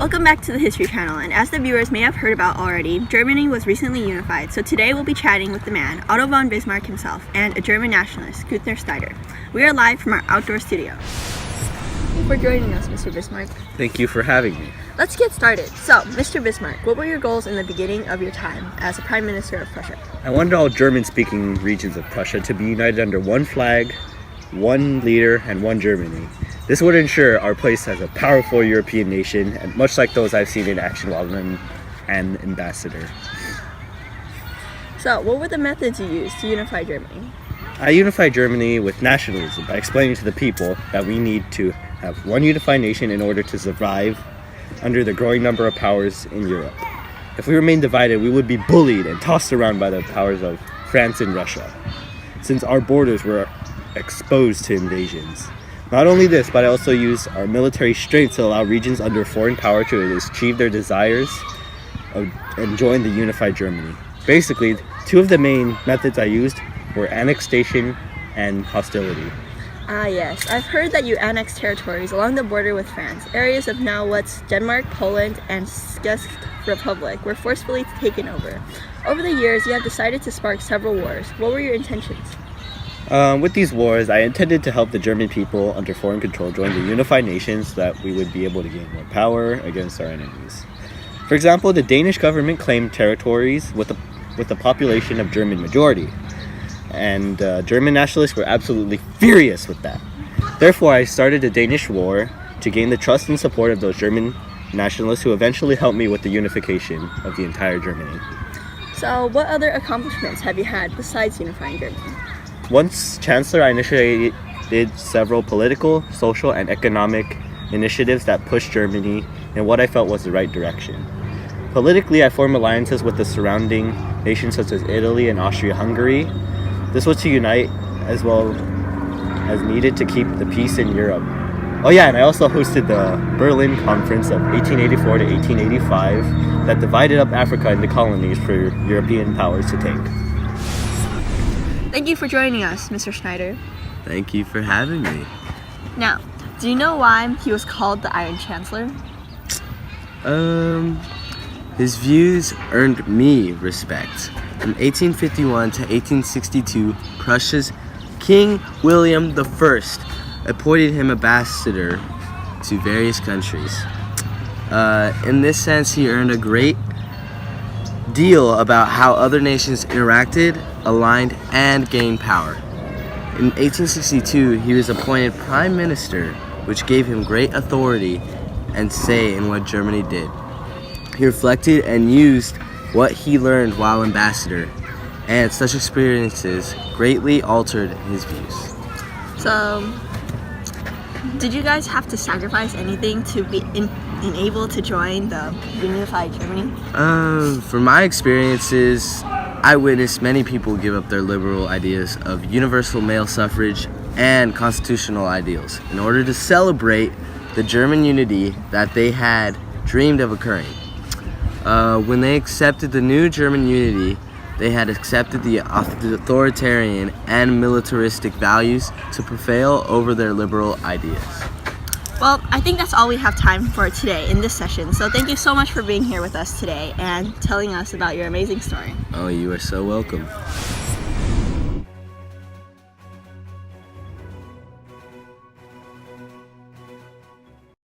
Welcome back to the History Channel, and as the viewers may have heard about already, Germany was recently unified, so today we'll be chatting with the man, Otto von Bismarck himself, and a German nationalist, Günther Steiner. We are live from our outdoor studio. Thank you for joining us, Mr. Bismarck. Thank you for having me. Let's get started. So, Mr. Bismarck, what were your goals in the beginning of your time as a Prime Minister of Prussia? I wanted all German-speaking regions of Prussia to be united under one flag, one leader, and one Germany. This would ensure our place as a powerful European nation, and much like those I've seen in action while I'm an ambassador. So, what were the methods you used to unify Germany? I unified Germany with nationalism by explaining to the people that we need to have one unified nation in order to survive under the growing number of powers in Europe. If we remain divided, we would be bullied and tossed around by the powers of France and Russia, since our borders were exposed to invasions. Not only this, but I also used our military strength to allow regions under foreign power to achieve their desires and join the unified Germany. Basically, two of the main methods I used were annexation and hostility. Ah yes, I've heard that you annexed territories along the border with France. Areas of now what's Denmark, Poland, and Czech Republic were forcefully taken over. Over the years, you have decided to spark several wars. What were your intentions? With these wars, I intended to help the German people under foreign control join the unified nations so that we would be able to gain more power against our enemies. For example, the Danish government claimed territories with a population of German majority, and German nationalists were absolutely furious with that. Therefore, I started the Danish War to gain the trust and support of those German nationalists who eventually helped me with the unification of the entire Germany. So, what other accomplishments have you had besides unifying Germany? Once Chancellor, I initiated several political, social, and economic initiatives that pushed Germany in what I felt was the right direction. Politically, I formed alliances with the surrounding nations such as Italy and Austria-Hungary. This was to unite as well as needed to keep the peace in Europe. Oh yeah, and I also hosted the Berlin Conference of 1884 to 1885 that divided up Africa into colonies for European powers to take. Thank you for joining us, Mr. Schneider. Thank you for having me. Now, do you know why he was called the Iron Chancellor? His views earned me respect. From 1851 to 1862, Prussia's King William I appointed him ambassador to various countries. In this sense, he earned a great deal about how other nations interacted, aligned, and gained power. In 1862, he was appointed Prime Minister, which gave him great authority and say in what Germany did. He reflected and used what he learned while ambassador, and such experiences greatly altered his views. So, did you guys have to sacrifice anything to be able to join the unified Germany? From my experiences, I witnessed many people give up their liberal ideas of universal male suffrage and constitutional ideals in order to celebrate the German unity that they had dreamed of occurring. When they accepted the new German unity, they had accepted the authoritarian and militaristic values to prevail over their liberal ideas. Well, I think that's all we have time for today in this session. So thank you so much for being here with us today and telling us about your amazing story. Oh, you are so welcome.